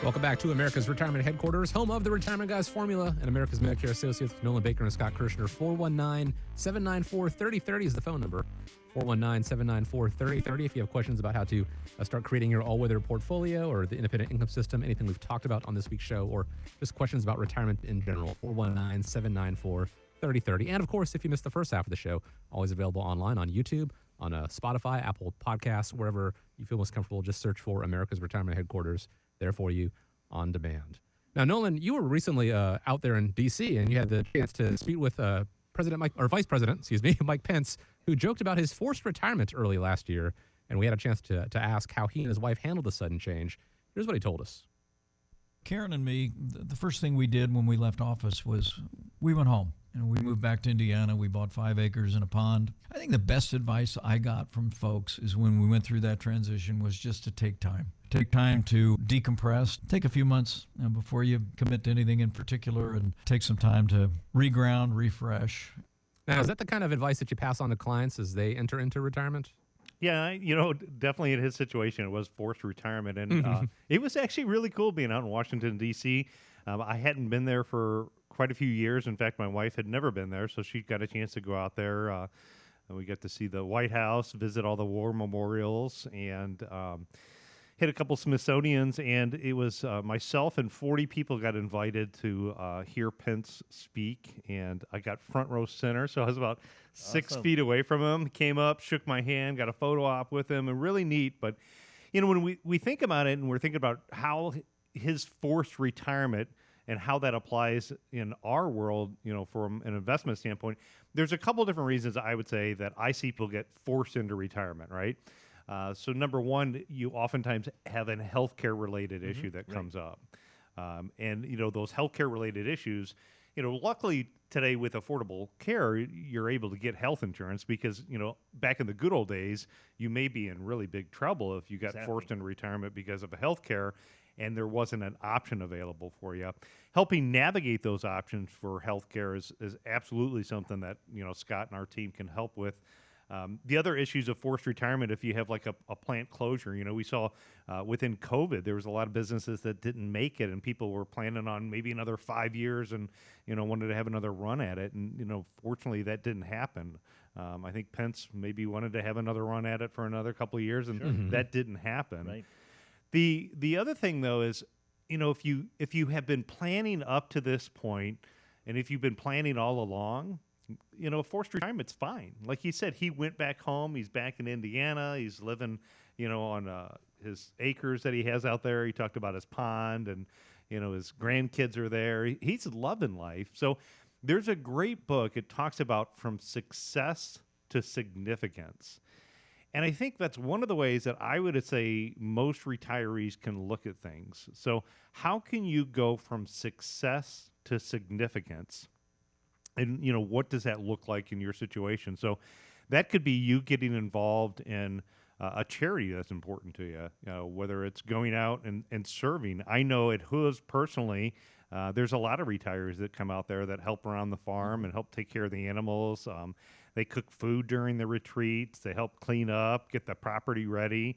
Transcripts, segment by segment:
Welcome back to America's Retirement Headquarters, home of the Retirement Guys Formula and America's Medicare Associates with Nolan Baker and Scott Kirshner. 419-794-3030 is the phone number. 419-794-3030 if you have questions about how to start creating your all-weather portfolio or the independent income system, anything we've talked about on this week's show, or just questions about retirement in general. 419-794-3030. And, of course, if you missed the first half of the show, always available online on YouTube, on Spotify, Apple Podcasts, wherever you feel most comfortable. Just search for America's Retirement Headquarters there for you on demand. Now, Nolan, you were recently out there in D.C. and you had the chance to speak with Vice President, Mike Pence, who joked about his forced retirement early last year, and we had a chance to ask how he and his wife handled the sudden change. Here's what he told us. Karen and me, the first thing we did when we left office was we went home. And we moved back to Indiana. We bought 5 acres and a pond. I think the best advice I got from folks is when we went through that transition was just to take time. Take time to decompress. Take a few months before you commit to anything in particular, and take some time to reground, refresh. Now, is that the kind of advice that you pass on to clients as they enter into retirement? Yeah, definitely in his situation, it was forced retirement. And it was actually really cool being out in Washington, D.C. I hadn't been there for quite a few years. In fact, my wife had never been there, so she got a chance to go out there. And we got to see the White House, visit all the war memorials, and hit a couple Smithsonians. And it was myself and 40 people got invited to hear Pence speak, and I got front row center, so I was about 6 feet away from him. He came up, shook my hand, got a photo op with him, and really neat. But, when we think about it, and we're thinking about how his forced retirement and how that applies in our world, from an investment standpoint, there's a couple different reasons I would say that I see people get forced into retirement, right? So number one, you oftentimes have a healthcare related issue that comes up. And those healthcare related issues, luckily today with affordable care, you're able to get health insurance because, back in the good old days, you may be in really big trouble if you got forced into retirement because of healthcare and there wasn't an option available for you. Helping navigate those options for healthcare is absolutely something that, Scott and our team can help with. The other issues of forced retirement, if you have like a plant closure, we saw within COVID, there was a lot of businesses that didn't make it and people were planning on maybe another 5 years and, wanted to have another run at it. And, fortunately that didn't happen. I think Pence maybe wanted to have another run at it for another couple of years and that didn't happen. Right. The other thing though is, if you have been planning up to this point and if you've been planning all along, forced retirement's fine. Like he said, he went back home. He's back in Indiana. He's living, on his acres that he has out there. He talked about his pond and, his grandkids are there. He's loving life. So there's a great book. It talks about from success to significance. And I think that's one of the ways that I would say most retirees can look at things. So how can you go from success to significance? And, what does that look like in your situation? So that could be you getting involved in a charity that's important to you, whether it's going out and serving. I know at Hoos personally, there's a lot of retirees that come out there that help around the farm and help take care of the animals. They cook food during the retreats. They help clean up, get the property ready.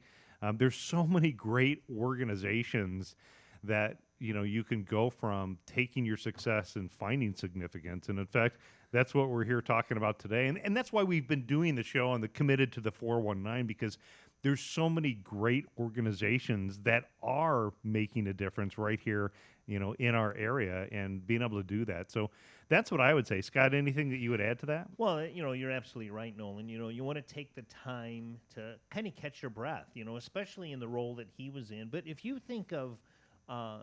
There's so many great organizations that you can go from taking your success and finding significance. And in fact, that's what we're here talking about today. And that's why we've been doing the show on the Committed to the 419, because there's so many great organizations that are making a difference right here, in our area and being able to do that. So that's what I would say. Scott, anything that you would add to that? Well, you're absolutely right, Nolan. You want to take the time to kind of catch your breath, especially in the role that he was in. But if you think of, I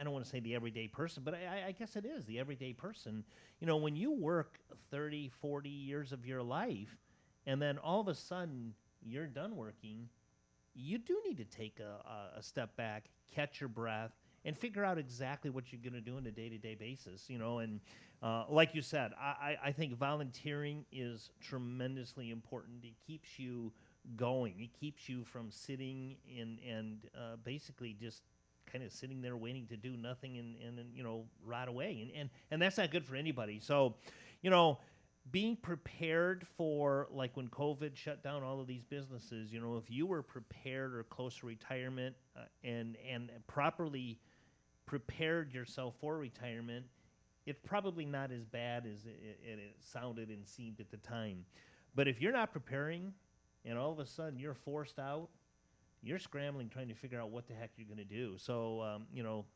don't want to say the everyday person, but I guess it is the everyday person. When you work 30, 40 years of your life, and then all of a sudden you're done working, you do need to take a step back, catch your breath, and figure out exactly what you're going to do on a day-to-day basis. And like you said, I think volunteering is tremendously important. It keeps you going. It keeps you from sitting and basically just kind of sitting there waiting to do nothing and rot away. And that's not good for anybody. So, being prepared for, like, when COVID shut down all of these businesses, if you were prepared or close to retirement, and properly prepared yourself for retirement, it's probably not as bad as it sounded and seemed at the time. But if you're not preparing and all of a sudden you're forced out, you're scrambling trying to figure out what the heck you're going to do. So,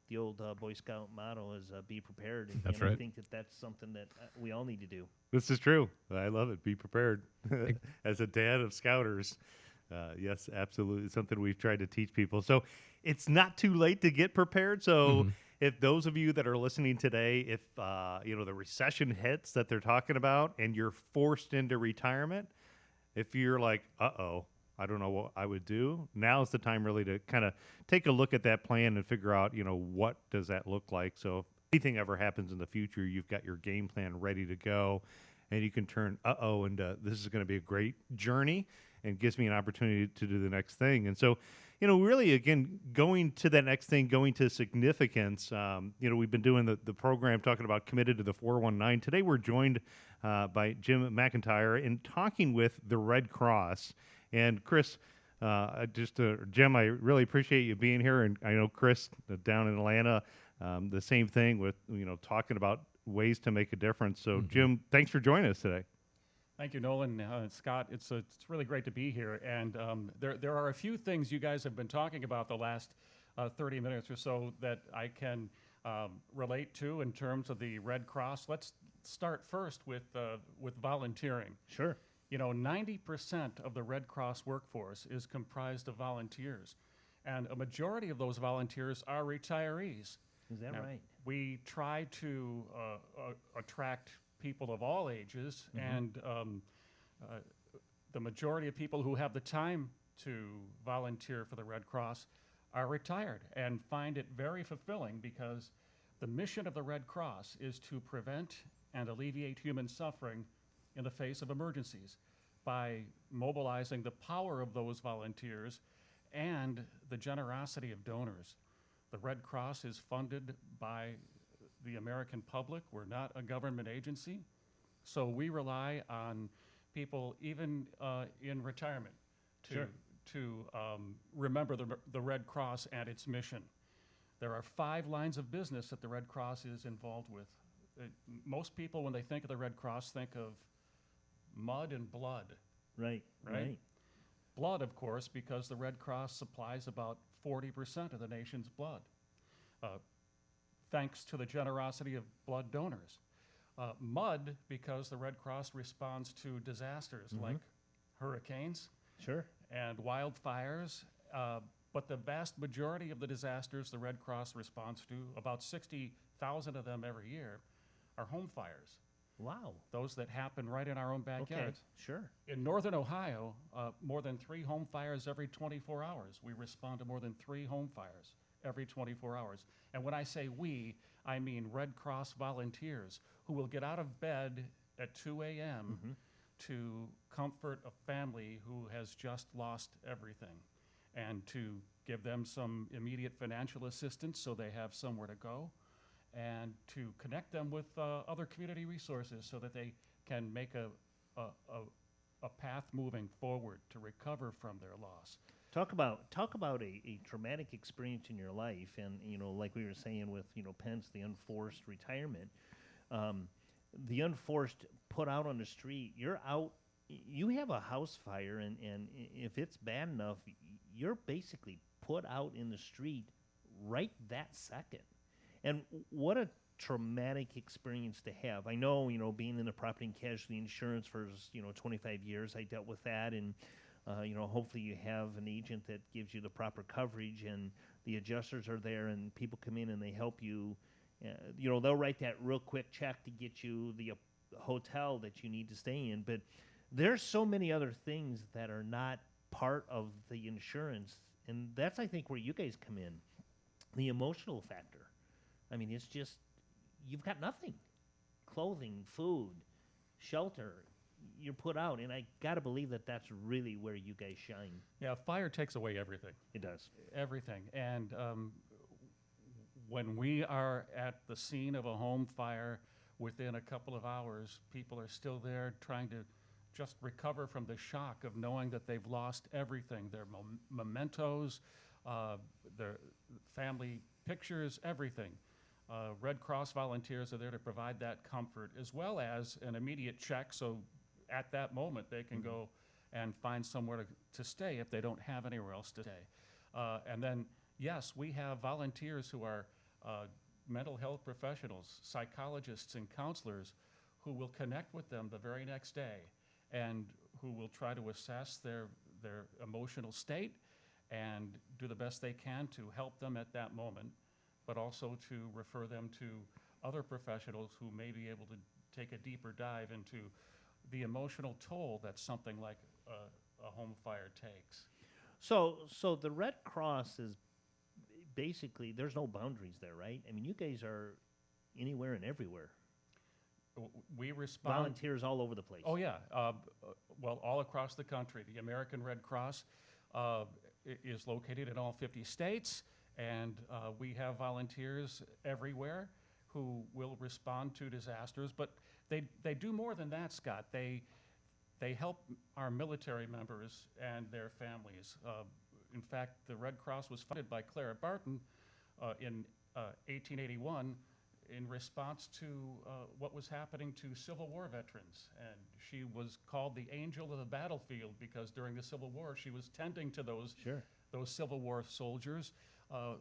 the old Boy Scout motto is be prepared. And, That's and I right. think that's something that we all need to do. This is true. I love it. Be prepared. As a dad of Scouters, yes, absolutely. Something we've tried to teach people. So it's not too late to get prepared. So if those of you that are listening today, if the recession hits that they're talking about and you're forced into retirement, if you're like, uh-oh, I don't know what I would do, now's the time really to kind of take a look at that plan and figure out, what does that look like. So if anything ever happens in the future, you've got your game plan ready to go, and you can turn into this is going to be a great journey and gives me an opportunity to do the next thing. And so, really, again, going to that next thing, going to significance, we've been doing the program talking about Committed to the 419. Today we're joined by Jim McIntyre in talking with the Red Cross. And Chris, Jim, I really appreciate you being here. And I know Chris down in Atlanta, the same thing with, talking about ways to make a difference. So, Jim, thanks for joining us today. Thank you, Nolan. Scott, it's really great to be here. And there are a few things you guys have been talking about the last 30 minutes or so that I can relate to in terms of the Red Cross. Let's start first with volunteering. Sure. 90% of the Red Cross workforce is comprised of volunteers, and a majority of those volunteers are retirees. Is that Now, right? We try to attract people of all ages, and the majority of people who have the time to volunteer for the Red Cross are retired and find it very fulfilling, because the mission of the Red Cross is to prevent and alleviate human suffering in the face of emergencies by mobilizing the power of those volunteers and the generosity of donors. The Red Cross is funded by the American public. We're not a government agency, so we rely on people, even in retirement, to remember the Red Cross and its mission. There are 5 lines of business that the Red Cross is involved with. Most people, when they think of the Red Cross, think of mud and blood. Right. Blood, of course, because the Red Cross supplies about 40% of the nation's blood, thanks to the generosity of blood donors. Mud, because the Red Cross responds to disasters like hurricanes Sure. and wildfires, but the vast majority of the disasters the Red Cross responds to, about 60,000 of them every year, are home fires. Wow. Those that happen right in our own backyards. Okay. Sure. In northern Ohio, more than 3 home fires every 24 hours. We respond to more than 3 home fires every 24 hours. And when I say we, I mean Red Cross volunteers who will get out of bed at 2 a.m. to comfort a family who has just lost everything, and to give them some immediate financial assistance so they have somewhere to go, and to connect them with other community resources so that they can make a path moving forward to recover from their loss. Talk about a traumatic experience in your life, and like we were saying with Pence, the unforced retirement, the unforced put out on the street. You're out. You have a house fire, and if it's bad enough, you're basically put out in the street right that second. And what a traumatic experience to have. I know, being in the property and casualty insurance for 25 years, I dealt with that, and hopefully you have an agent that gives you the proper coverage, and the adjusters are there, and people come in and they help you. They'll write that real quick check to get you the hotel that you need to stay in, but there's so many other things that are not part of the insurance, and that's, I think, where you guys come in. The emotional factor. I mean, it's just, you've got nothing. Clothing, food, shelter, you're put out, and I got to believe that that's really where you guys shine. Yeah, fire takes away everything. It does. Everything. And when we are at the scene of a home fire, within a couple of hours, people are still there trying to just recover from the shock of knowing that they've lost everything, their mementos, their family pictures, everything. Red Cross volunteers are there to provide that comfort as well as an immediate check, so at that moment they can go and find somewhere to stay if they don't have anywhere else to stay. And then, yes, we have volunteers who are mental health professionals, psychologists and counselors who will connect with them the very next day and who will try to assess their emotional state and do the best they can to help them at that moment, but also to refer them to other professionals who may be able to take a deeper dive into the emotional toll that something like a home fire takes. So the Red Cross is basically, there's no boundaries there, right? I mean, you guys are anywhere and everywhere. We respond. Volunteers all over the place. Oh, yeah. Well, all across the country. The American Red Cross is located in all 50 states, and we have volunteers everywhere who will respond to disasters. But they do more than that, Scott. They help our military members and their families. In fact, the Red Cross was founded by Clara Barton in 1881 in response to what was happening to Civil War veterans. And she was called the angel of the battlefield because during the Civil War she was tending to those Civil War soldiers.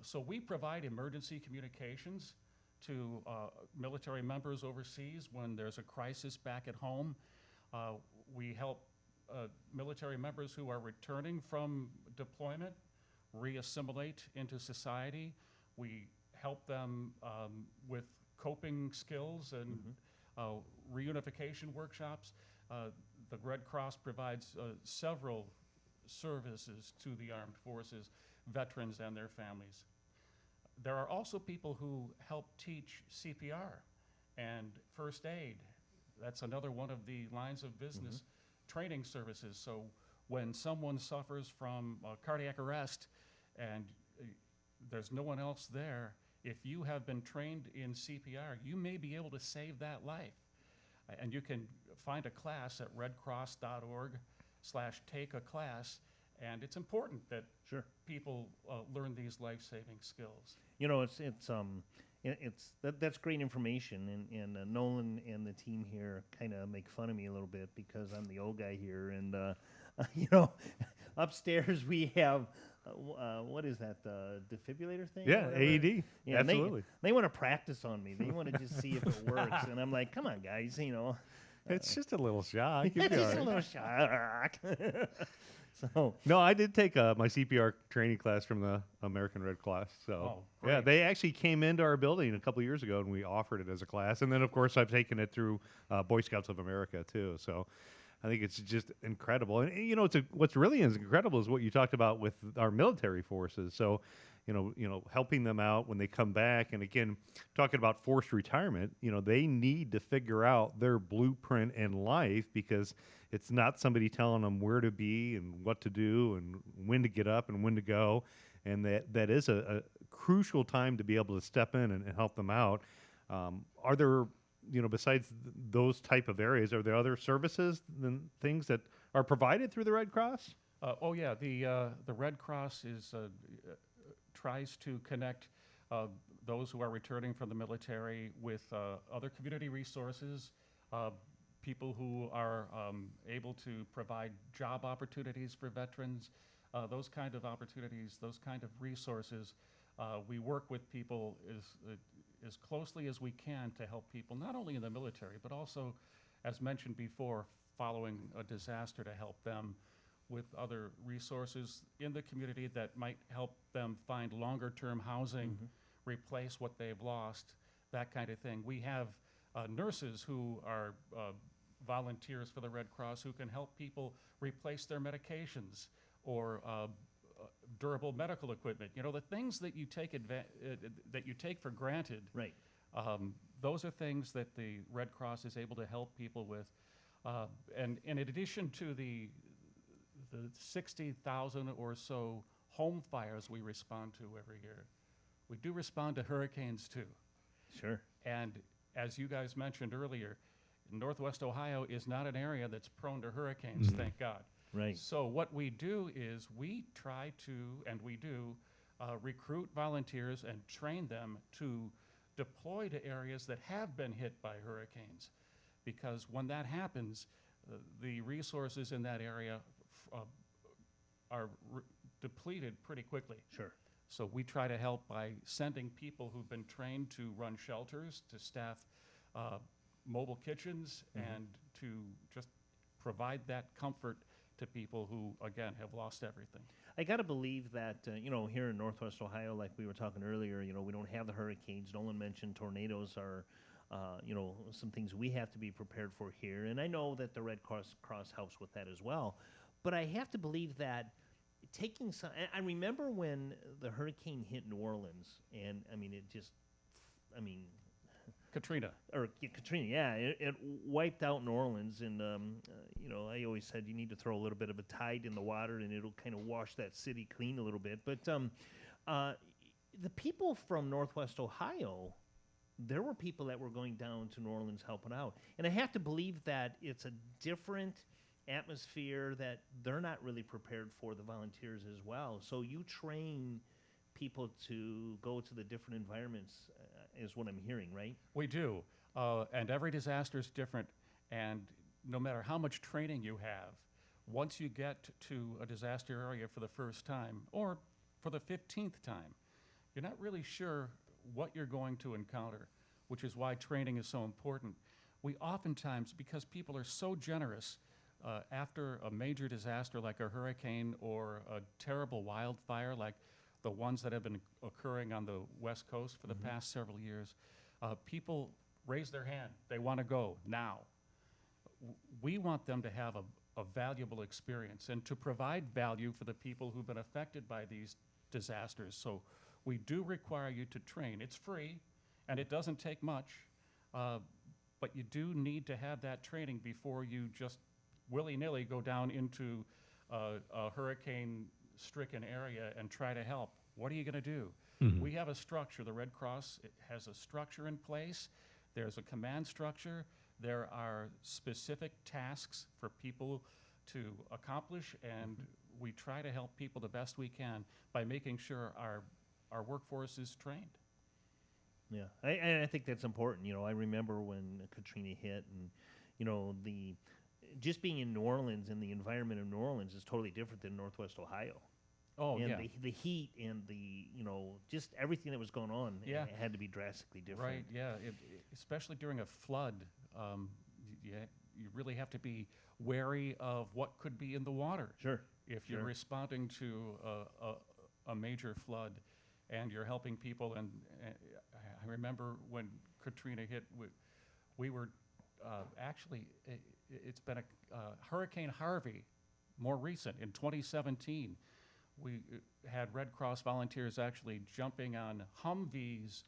So we provide emergency communications to military members overseas when there's a crisis back at home. We help military members who are returning from deployment reassimilate into society. We help them with coping skills and reunification workshops. The Red Cross provides several services to the armed forces, veterans and their families. There are also people who help teach CPR and first aid. That's another one of the lines of business training services. So when someone suffers from cardiac arrest and there's no one else there, if you have been trained in CPR, you may be able to save that life. And you can find a class at redcross.org/take-a-class. And it's important that people learn these life-saving skills. You know, that's great information, and Nolan and the team here kind of make fun of me a little bit because I'm the old guy here, and you know, upstairs we have what is that, the defibrillator thing? Yeah, AED. Yeah, absolutely. They want to practice on me. They want to just see if it works, and I'm like, come on, guys, you know. It's just a little shock. It's just a little shock. So no, I did take my CPR training class from the American Red Cross. So yeah, they actually came into our building a couple of years ago, and we offered it as a class. And then, of course, I've taken it through Boy Scouts of America too. So I think it's just incredible. And you know, what's really incredible is what you talked about with our military forces. So you know, helping them out when they come back. And again, talking about forced retirement, you know, they need to figure out their blueprint in life because it's not somebody telling them where to be and what to do and when to get up and when to go. And that is a crucial time to be able to step in and help them out. Are there, you know, besides those type of areas, are there other services and things that are provided through the Red Cross? Oh yeah, the Red Cross tries to connect those who are returning from the military with other community resources, people who are able to provide job opportunities for veterans, those kind of opportunities, those kind of resources. We work with people as closely as we can to help people, not only in the military, but also, as mentioned before, following a disaster, to help them with other resources in the community that might help them find longer-term housing, replace what they've lost, that kind of thing. We have nurses who are volunteers for the Red Cross who can help people replace their medications or durable medical equipment. You know, the things that you take for granted. Right. Those are things that the Red Cross is able to help people with. And in addition to the 60,000 or so home fires we respond to every year, we do respond to hurricanes too. Sure. And as you guys mentioned earlier, Northwest Ohio is not an area that's prone to hurricanes, thank God. Right. So what we do is we try to, and we do, recruit volunteers and train them to deploy to areas that have been hit by hurricanes. Because when that happens, the resources in that area are depleted pretty quickly. Sure. So we try to help by sending people who've been trained to run shelters, to staff mobile kitchens, and to just provide that comfort to people who, again, have lost everything. I got to believe that, here in Northwest Ohio, like we were talking earlier, we don't have the hurricanes. Nolan mentioned tornadoes are, some things we have to be prepared for here. And I know that the Red Cross helps with that as well. But I have to believe that taking some, I remember when the hurricane hit New Orleans, and Katrina. Katrina, yeah, it wiped out New Orleans, and I always said you need to throw a little bit of a tide in the water, and it'll kind of wash that city clean a little bit. But the people from Northwest Ohio, there were people that were going down to New Orleans helping out, and I have to believe that it's a different atmosphere that they're not really prepared for, the volunteers as well. So you train people to go to the different environments, is what I'm hearing, right? We do, and every disaster is different, and no matter how much training you have, once you get to a disaster area for the first time, or for the 15th time, you're not really sure what you're going to encounter, which is why training is so important. We oftentimes, because people are so generous, after a major disaster like a hurricane or a terrible wildfire like the ones that have been occurring on the West Coast for the past several years, people raise their hand. They want to go now. We want them to have a valuable experience and to provide value for the people who've been affected by these disasters. So we do require you to train. It's free, and it doesn't take much, but you do need to have that training before you just willy-nilly go down into a hurricane-stricken area and try to help. What are you going to do? We have a structure. The Red Cross has a structure in place. There's a command structure. There are specific tasks for people to accomplish, and we try to help people the best we can by making sure our workforce is trained. Yeah, I think that's important. I remember when Katrina hit, and just being in New Orleans and the environment of New Orleans is totally different than Northwest Ohio. Oh, and yeah. the heat and just everything that was going on, Yeah. It had to be drastically different. Right, yeah. Especially during a flood, you really have to be wary of what could be in the water. Sure. If you're responding to a major flood and you're helping people, and I remember when Katrina hit, we were actually, it's been a Hurricane Harvey, more recent, in 2017. We had Red Cross volunteers actually jumping on Humvees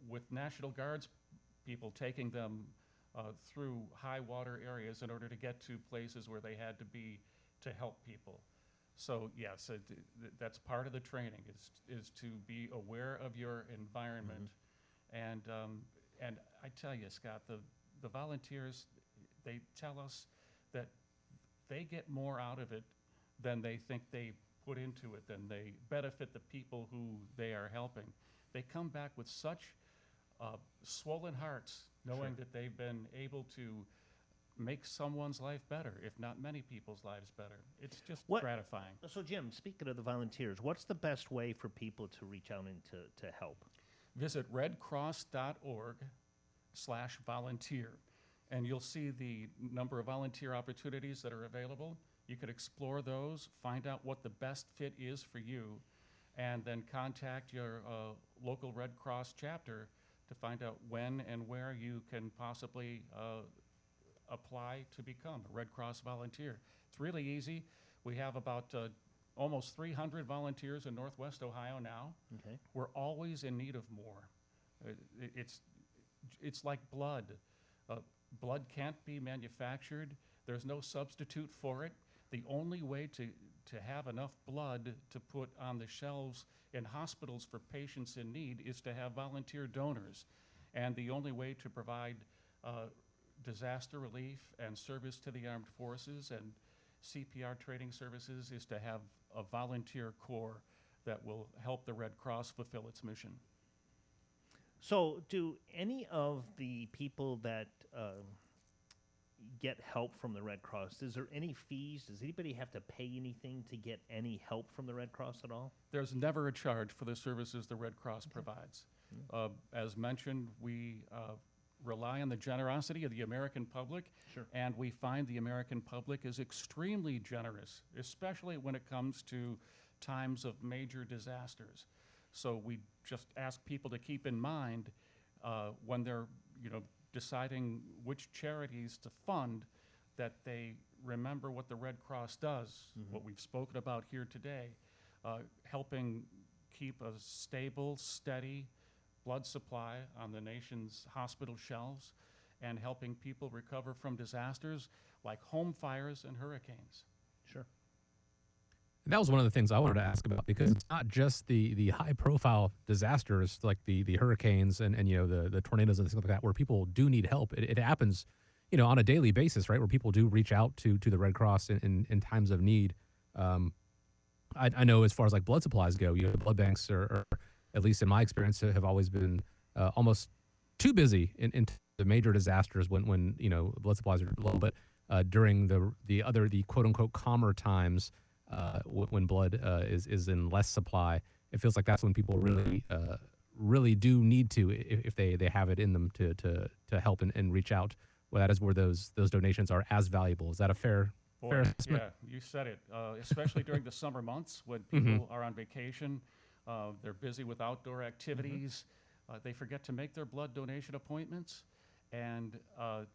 with National Guards people, taking them through high water areas in order to get to places where they had to be to help people. So yes, that's part of the training, is to be aware of your environment. And I tell you, Scott, the volunteers, they tell us that they get more out of it than they think they put into it, than they benefit the people who they are helping. They come back with such swollen hearts, knowing that they've been able to make someone's life better, if not many people's lives better. It's just gratifying. So, Jim, speaking of the volunteers, what's the best way for people to reach out and to help? Visit redcross.org/volunteer, and you'll see the number of volunteer opportunities that are available. You could explore those, find out what the best fit is for you, and then contact your local Red Cross chapter to find out when and where you can possibly apply to become a Red Cross volunteer. It's really easy. We have about almost 300 volunteers in Northwest Ohio now. Okay. We're always in need of more. It's like blood. Blood can't be manufactured. There's no substitute for it. The only way to have enough blood to put on the shelves in hospitals for patients in need is to have volunteer donors. And the only way to provide disaster relief and service to the armed forces and CPR training services is to have a volunteer corps that will help the Red Cross fulfill its mission. So, do any of the people that get help from the Red Cross, is there any fees? Does anybody have to pay anything to get any help from the Red Cross at all? There's never a charge for the services the Red Cross provides. As mentioned, we rely on the generosity of the American public, Sure. and we find the American public is extremely generous, especially when it comes to times of major disasters. So we just ask people to keep in mind when they're, deciding which charities to fund, that they remember what the Red Cross does, what we've spoken about here today, helping keep a stable, steady blood supply on the nation's hospital shelves, and helping people recover from disasters like home fires and hurricanes. Sure. And that was one of the things I wanted to ask about, because it's not just the high profile disasters like the hurricanes and the tornadoes and things like that where people do need help. It happens, on a daily basis, right? Where people do reach out to the Red Cross in times of need. I know as far as like blood supplies go, blood banks are, at least in my experience, have always been almost too busy in the major disasters when blood supplies are low. But during the quote unquote calmer times, when blood is in less supply, it feels like that's when people really do need to, if they have it in them, to help and reach out. Well, that is where those donations are as valuable. Is that a fair assessment? Yeah, you said it. Especially during the summer months when people are on vacation, they're busy with outdoor activities. They forget to make their blood donation appointments, and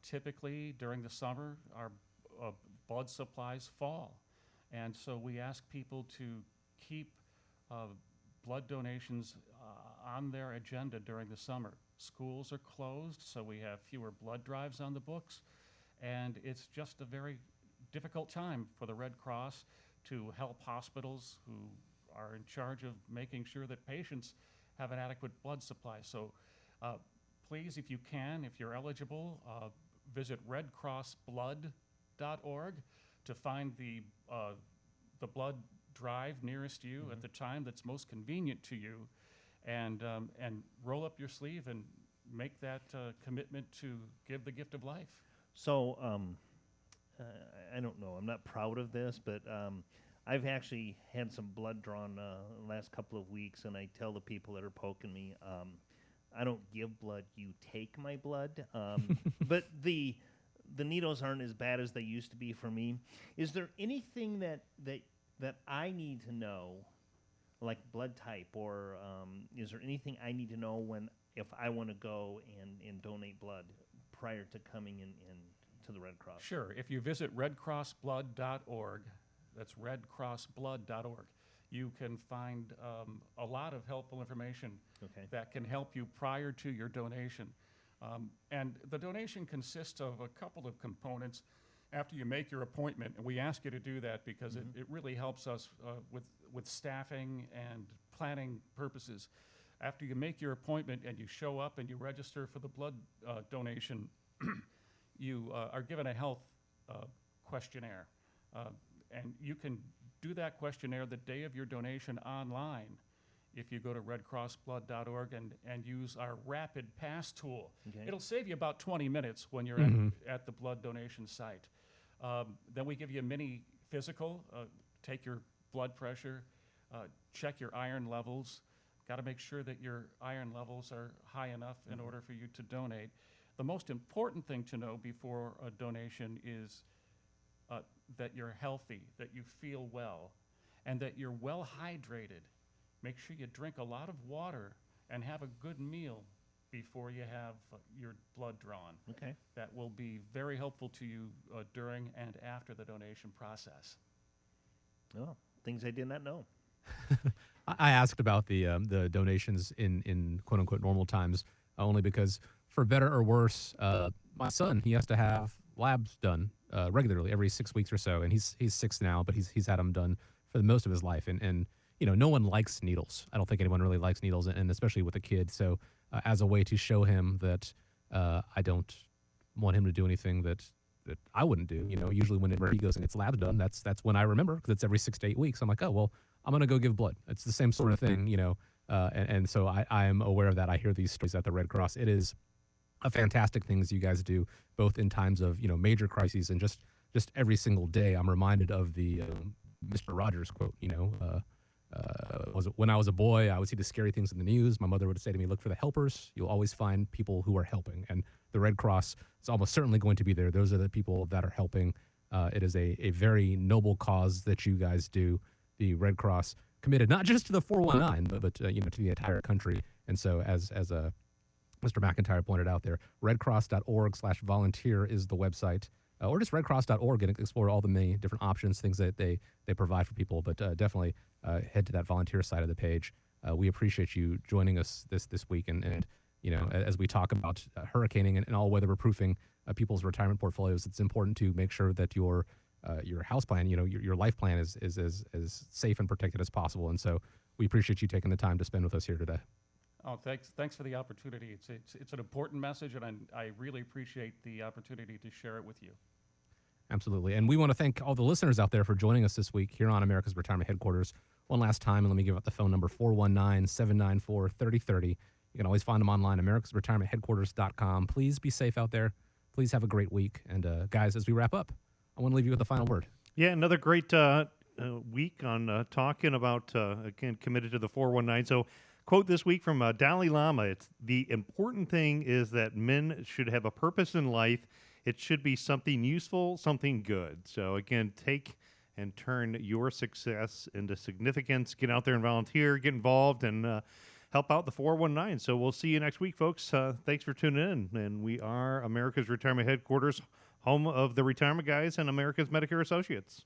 typically during the summer, our blood supplies fall. And so we ask people to keep blood donations on their agenda during the summer. Schools are closed, so we have fewer blood drives on the books, and it's just a very difficult time for the Red Cross to help hospitals who are in charge of making sure that patients have an adequate blood supply. So please, if you can, if you're eligible, visit redcrossblood.org to find the blood drive nearest you at the time that's most convenient to you, and roll up your sleeve and make that commitment to give the gift of life. So, I don't know. I'm not proud of this, but I've actually had some blood drawn the last couple of weeks, and I tell the people that are poking me, I don't give blood, you take my blood. But the needles aren't as bad as they used to be for me. Is there anything that I need to know, like blood type, or is there anything I need to know if I want to go and donate blood prior to coming in to the Red Cross? Sure. If you visit redcrossblood.org, that's redcrossblood.org, you can find a lot of helpful information that can help you prior to your donation. And the donation consists of a couple of components after you make your appointment, and we ask you to do that because it really helps us with staffing and planning purposes. After you make your appointment and you show up and you register for the blood donation, you are given a health questionnaire. And you can do that questionnaire the day of your donation online if you go to redcrossblood.org and use our Rapid Pass tool. Okay. It'll save you about 20 minutes when you're at the blood donation site. Then we give you a mini physical, take your blood pressure, check your iron levels. Got to make sure that your iron levels are high enough in order for you to donate. The most important thing to know before a donation is that you're healthy, that you feel well, and that you're well hydrated. Make sure you drink a lot of water and have a good meal before you have your blood drawn. Okay. That will be very helpful to you during and after the donation process. Oh, things I did not know. I asked about the donations in quote unquote normal times only because, for better or worse, my son, he has to have labs done regularly every 6 weeks or so, and he's 6 now, but he's had them done for the most of his life, and no one likes needles. I don't think anyone really likes needles, and especially with a kid. So as a way to show him that I don't want him to do anything that I wouldn't do. Usually whenever he goes and gets labs done, that's when I remember, because it's every 6 to 8 weeks. I'm like, oh, well, I'm going to go give blood. It's the same sort of thing, and so I am aware of that. I hear these stories at the Red Cross. It is a fantastic thing you guys do, both in times of, major crises and just every single day. I'm reminded of the Mr. Rogers quote, when I was a boy, I would see the scary things in the news. My mother would say to me, look for the helpers. You'll always find people who are helping. And the Red Cross is almost certainly going to be there. Those are the people that are helping. It is a very noble cause that you guys do. The Red Cross committed not just to the 419, but to the entire country. And so as Mr. McIntyre pointed out there, redcross.org/volunteer is the website. Or just redcross.org and explore all the many different options, things that they provide for people. But definitely head to that volunteer side of the page. We appreciate you joining us this week. And as we talk about hurricaning and all weather proofing people's retirement portfolios, it's important to make sure that your house plan, your life plan is as safe and protected as possible. And so we appreciate you taking the time to spend with us here today. Oh, thanks for the opportunity. It's an important message, and I really appreciate the opportunity to share it with you. Absolutely. And we want to thank all the listeners out there for joining us this week here on America's Retirement Headquarters. One last time, and let me give out the phone number, 419-794-3030. You can always find them online, americasretirementheadquarters.com. Please be safe out there. Please have a great week. And guys, as we wrap up, I want to leave you with the final word. Yeah, another great week on talking about, again, committed to the 419. So, quote this week from Dalai Lama, it's the important thing is that men should have a purpose in life. It should be something useful, something good. So again, take and turn your success into significance. Get out there and volunteer, get involved, and help out the 419. So we'll see you next week, folks. Thanks for tuning in. And we are America's Retirement Headquarters, home of the Retirement Guys and America's Medicare Associates.